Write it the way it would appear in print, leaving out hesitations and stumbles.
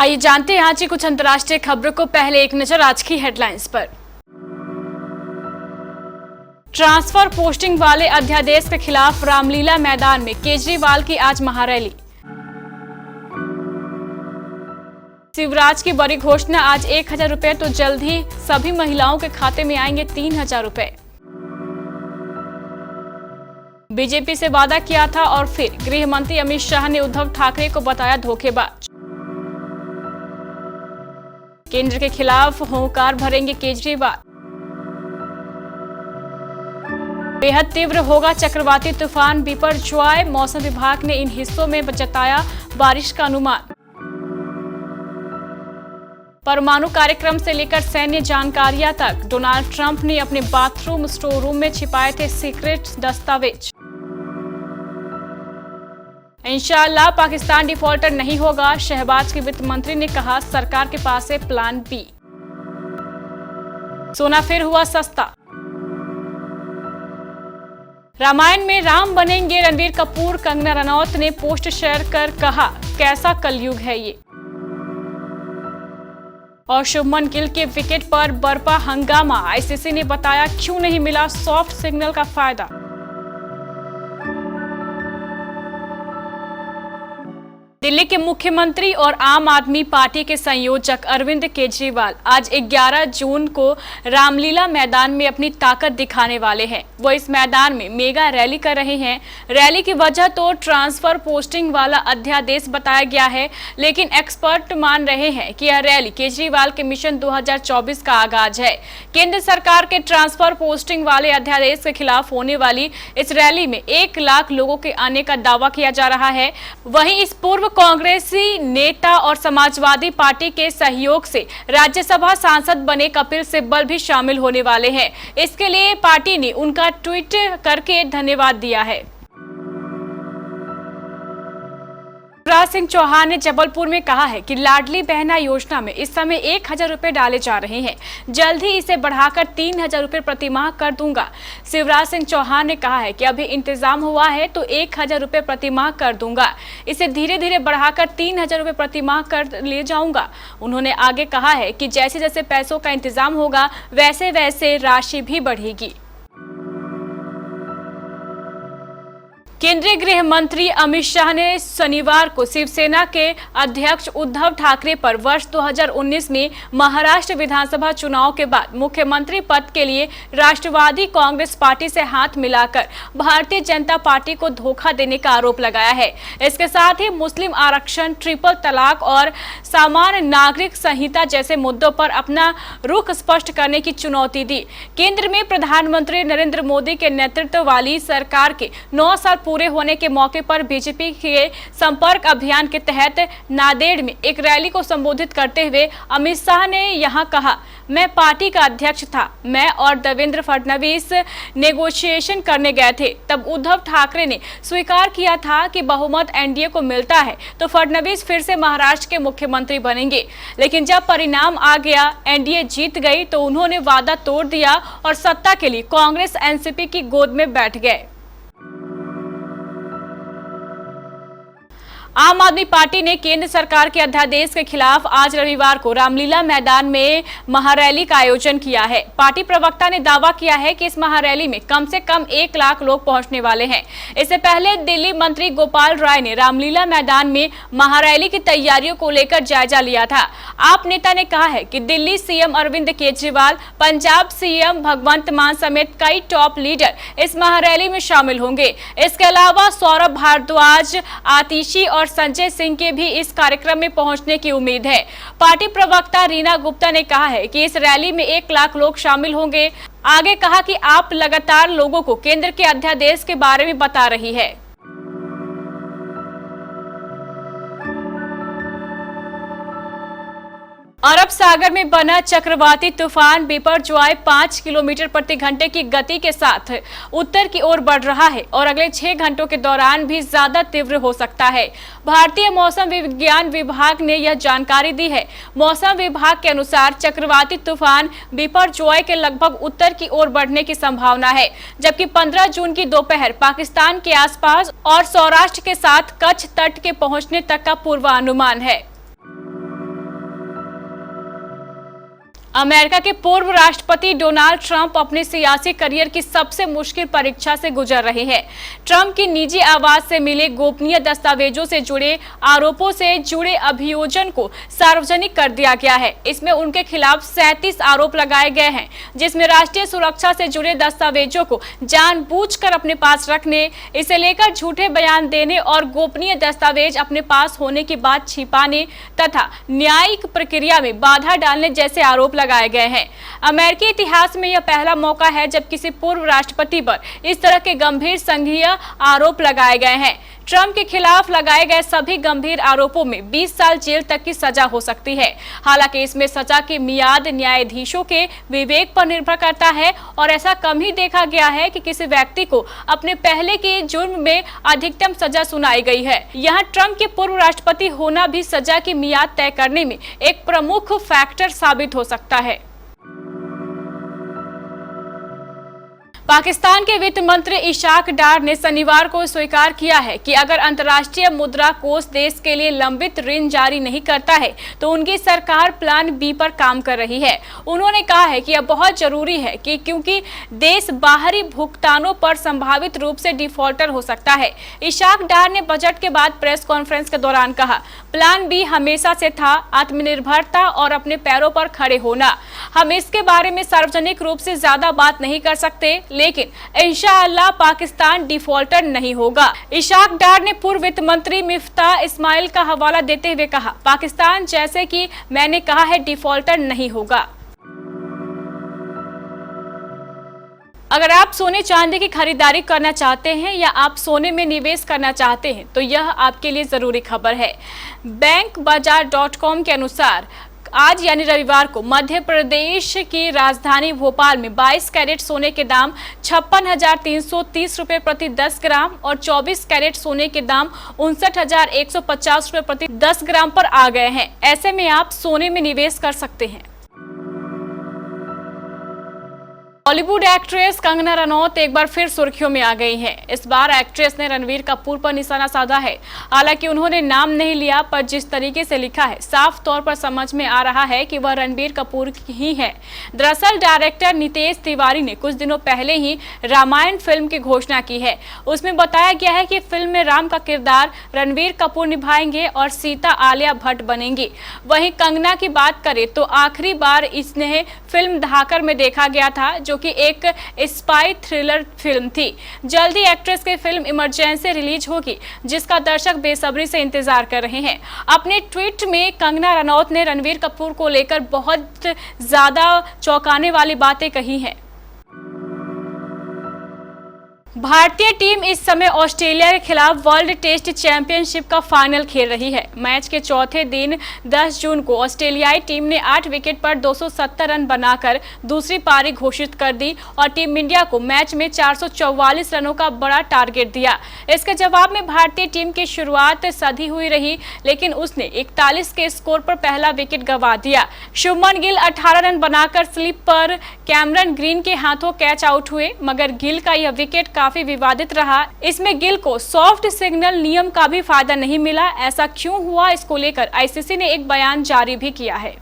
आइए जानते हैं आज की कुछ अंतर्राष्ट्रीय खबरों को। पहले एक नजर आज की हेडलाइंस पर। ट्रांसफर पोस्टिंग वाले अध्यादेश के खिलाफ रामलीला मैदान में केजरीवाल की आज महारैली। शिवराज की बड़ी घोषणा, आज 1000 रुपए तो जल्द ही सभी महिलाओं के खाते में आएंगे 3000 रुपए। बीजेपी से वादा किया था और फिर गृह मंत्री अमित शाह ने उद्धव ठाकरे को बताया धोखेबाज। केंद्र के खिलाफ हुंकार भरेंगे केजरीवाल। बेहद तीव्र होगा चक्रवाती तूफान बिपरजॉय, मौसम विभाग ने इन हिस्सों में जताया बारिश का अनुमान। परमाणु कार्यक्रम से लेकर सैन्य जानकारियां तक डोनाल्ड ट्रंप ने अपने बाथरूम स्टोर रूम में छिपाए थे सीक्रेट दस्तावेज। इंशाअल्लाह पाकिस्तान डिफॉल्टर नहीं होगा, शहबाज के वित्त मंत्री ने कहा, सरकार के पास है प्लान बी। सोना फिर हुआ सस्ता। रामायण में राम बनेंगे रणबीर कपूर, कंगना रनौत ने पोस्ट शेयर कर कहा, कैसा कलयुग है ये। और शुभमन गिल के विकेट पर बरपा हंगामा, आईसीसी ने बताया क्यों नहीं मिला सॉफ्ट सिग्नल का फायदा। दिल्ली के मुख्यमंत्री और आम आदमी पार्टी के संयोजक अरविंद केजरीवाल आज 11 जून को रामलीला मैदान में अपनी ताकत दिखाने वाले हैं। वो इस मैदान में मेगा रैली कर रहे हैं। रैली की वजह तो ट्रांसफर पोस्टिंग वाला अध्यादेश बताया गया है, लेकिन एक्सपर्ट मान रहे हैं कि यह रैली केजरीवाल के मिशन 2024 का आगाज है। केंद्र सरकार के ट्रांसफर पोस्टिंग वाले अध्यादेश के खिलाफ होने वाली इस रैली में 1 लाख लोगों के आने का दावा किया जा रहा है। वहीं इस पूर्व कांग्रेसी नेता और समाजवादी पार्टी के सहयोग से राज्यसभा सांसद बने कपिल सिब्बल भी शामिल होने वाले हैं। इसके लिए पार्टी ने उनका ट्वीट करके धन्यवाद दिया है। शिवराज सिंह चौहान ने जबलपुर में कहा है कि लाडली बहना योजना में इस समय 1000 रुपए डाले जा रहे हैं, जल्द ही इसे बढ़ाकर 3000 रुपए प्रतिमाह कर दूंगा। शिवराज सिंह चौहान ने कहा है कि अभी इंतजाम हुआ है तो 1000 रुपए प्रतिमाह कर दूंगा, इसे धीरे धीरे बढ़ाकर 3000 रुपए प्रतिमाह कर ले जाऊंगा। उन्होंने आगे कहा है कि जैसे जैसे पैसों का इंतजाम होगा वैसे वैसे राशि भी बढ़ेगी। केंद्रीय गृह मंत्री अमित शाह ने शनिवार को शिवसेना के अध्यक्ष उद्धव ठाकरे पर वर्ष 2019 में महाराष्ट्र विधानसभा चुनाव के बाद मुख्यमंत्री पद के लिए राष्ट्रवादी कांग्रेस पार्टी से हाथ मिलाकर भारतीय जनता पार्टी को धोखा देने का आरोप लगाया है। इसके साथ ही मुस्लिम आरक्षण, ट्रिपल तलाक और सामान्य नागरिक संहिता जैसे मुद्दों पर अपना रुख स्पष्ट करने की चुनौती दी। केंद्र में प्रधानमंत्री नरेंद्र मोदी के नेतृत्व वाली सरकार के 9 साल पूरे होने के मौके पर बीजेपी के संपर्क अभियान के तहत नांदेड़ में एक रैली को संबोधित करते हुए अमित शाह ने यहां कहा, मैं पार्टी का अध्यक्ष था, मैं और देवेंद्र फडणवीस नेगोशिएशन करने गए थे, तब उद्धव ठाकरे ने स्वीकार किया था कि बहुमत एनडीए को मिलता है तो फडणवीस फिर से महाराष्ट्र के मुख्यमंत्री बनेंगे। लेकिन जब परिणाम आ गया, एनडीए जीत गई तो उन्होंने वादा तोड़ दिया और सत्ता के लिए कांग्रेस एनसीपी की गोद में बैठ गए। आम आदमी पार्टी ने केंद्र सरकार के अध्यादेश के खिलाफ आज रविवार को रामलीला मैदान में महारैली का आयोजन किया है। पार्टी प्रवक्ता ने दावा किया है कि इस महारैली में कम से कम 1 लाख लोग पहुंचने वाले हैं। इससे पहले दिल्ली मंत्री गोपाल राय ने रामलीला मैदान में महारैली की तैयारियों को लेकर जायजा लिया था। आप नेता ने कहा है कि दिल्ली सीएम अरविंद केजरीवाल, पंजाब सीएम भगवंत मान समेत कई टॉप लीडर इस महारैली में शामिल होंगे। इसके अलावा सौरभ भारद्वाज, आतिशी और संजय सिंह के भी इस कार्यक्रम में पहुंचने की उम्मीद है। पार्टी प्रवक्ता रीना गुप्ता ने कहा है कि इस रैली में 1 लाख लोग शामिल होंगे। आगे कहा कि आप लगातार लोगों को केंद्र के अध्यादेश के बारे में बता रही है। अरब सागर में बना चक्रवाती तूफान बिपरजॉय 5 किलोमीटर प्रति घंटे की गति के साथ उत्तर की ओर बढ़ रहा है और अगले 6 घंटों के दौरान भी ज्यादा तीव्र हो सकता है। भारतीय मौसम विज्ञान विभाग ने यह जानकारी दी है। मौसम विभाग के अनुसार चक्रवाती तूफान बिपरजॉय के लगभग उत्तर की ओर बढ़ने की संभावना है, जबकि 15 जून की दोपहर पाकिस्तान के आसपास और सौराष्ट्र के साथ कच्छ तट के पहुंचने तक का पूर्वानुमान है। अमेरिका के पूर्व राष्ट्रपति डोनाल्ड ट्रंप अपने सियासी करियर की सबसे मुश्किल परीक्षा से गुजर रहे हैं। ट्रंप की निजी आवाज से मिले गोपनीय दस्तावेजों से जुड़े आरोपों से जुड़े अभियोजन को सार्वजनिक कर दिया गया है। इसमें उनके खिलाफ 37 आरोप लगाए गए हैं, जिसमें राष्ट्रीय सुरक्षा से जुड़े दस्तावेजों को जानबूझकर अपने पास रखने, इसे लेकर झूठे बयान देने और गोपनीय दस्तावेज अपने पास होने की बात छिपाने तथा न्यायिक प्रक्रिया में बाधा डालने जैसे आरोप लगाए गए हैं। अमेरिकी इतिहास में यह पहला मौका है जब किसी पूर्व राष्ट्रपति पर इस तरह के गंभीर संघीय आरोप लगाए गए हैं। ट्रंप के खिलाफ लगाए गए सभी गंभीर आरोपों में 20 साल जेल तक की सजा हो सकती है। हालांकि इसमें सजा की मियाद न्यायाधीशों के विवेक पर निर्भर करता है और ऐसा कम ही देखा गया है कि किसी व्यक्ति को अपने पहले के जुर्म में अधिकतम सजा सुनाई गई है। यहाँ ट्रंप के पूर्व राष्ट्रपति होना भी सजा की मियाद तय करने में एक प्रमुख फैक्टर साबित हो सकता है। पाकिस्तान के वित्त मंत्री इशाक डार ने शनिवार को स्वीकार किया है कि अगर अंतर्राष्ट्रीय मुद्रा कोष देश के लिए लंबित ऋण जारी नहीं करता है तो उनकी सरकार प्लान बी पर काम कर रही है। उन्होंने कहा है कि यह बहुत जरूरी है कि क्योंकि देश बाहरी भुगतानों पर संभावित रूप से डिफॉल्टर हो सकता है। इशाक डार ने बजट के बाद प्रेस कॉन्फ्रेंस के दौरान कहा, प्लान बी हमेशा से था आत्मनिर्भरता और अपने पैरों पर खड़े होना। हम इसके बारे में सार्वजनिक रूप से ज्यादा बात नहीं कर सकते, लेकिन इंशाअल्लाह पाकिस्तान डिफॉल्टर नहीं होगा। इशाक डार ने पूर्व वित्त मंत्री मिफ्ताह इस्माइल का हवाला देते हुए कहा, पाकिस्तान जैसे कि मैंने कहा है डिफॉल्टर नहीं होगा। अगर आप सोने चांदी की खरीदारी करना चाहते हैं या आप सोने में निवेश करना चाहते हैं तो यह आपके लिए जरूरी खबर है। bankbazaar.com के अनुसार आज यानी रविवार को मध्य प्रदेश की राजधानी भोपाल में 22 कैरेट सोने के दाम 56,330 रुपए प्रति 10 ग्राम और 24 कैरेट सोने के दाम 59,150 रुपए प्रति 10 ग्राम पर आ गए हैं। ऐसे में आप सोने में निवेश कर सकते हैं। बॉलीवुड एक्ट्रेस कंगना रनौत एक बार फिर सुर्खियों में आ गई हैं। इस बार एक्ट्रेस ने रणवीर कपूर पर निशाना साधा है। हालांकि उन्होंने नाम नहीं लिया, पर जिस तरीके से लिखा है साफ तौर पर समझ में आ रहा है कि वह रणवीर कपूर ही है। दरअसल डायरेक्टर नितेश तिवारी ने कुछ दिनों पहले ही रामायण फिल्म की घोषणा की है। उसमें बताया गया है कि फिल्म में राम का किरदार रणवीर कपूर निभाएंगे और सीता आलिया भट्ट बनेंगी। वहीं कंगना की बात करें तो आखिरी बार इसने फिल्म धाकर में देखा गया था, जो कि एक स्पाई थ्रिलर फिल्म थी। जल्दी एक्ट्रेस की फिल्म इमरजेंसी रिलीज होगी, जिसका दर्शक बेसब्री से इंतजार कर रहे हैं। अपने ट्वीट में कंगना रनौत ने रणवीर कपूर को लेकर बहुत ज्यादा चौंकाने वाली बातें कही हैं। भारतीय टीम इस समय ऑस्ट्रेलिया के खिलाफ वर्ल्ड टेस्ट चैंपियनशिप का फाइनल खेल रही है। मैच के चौथे दिन 10 जून को ऑस्ट्रेलियाई टीम ने 8 विकेट पर 270 रन बनाकर दूसरी पारी घोषित कर दी और टीम इंडिया को मैच में 444 रनों का बड़ा टारगेट दिया। इसके जवाब में भारतीय टीम की शुरुआत सधी हुई रही, लेकिन उसने 41 के स्कोर पर पहला विकेट गंवा दिया। शुभमन गिल 18 रन बनाकर स्लिप पर कैमरन ग्रीन के हाथों कैच आउट हुए, मगर गिल का यह विकेट काफी विवादित रहा। इसमें गिल को सॉफ्ट सिग्नल नियम का भी फायदा नहीं मिला। ऐसा क्यों हुआ, इसको लेकर आईसीसी ने एक बयान जारी भी किया है।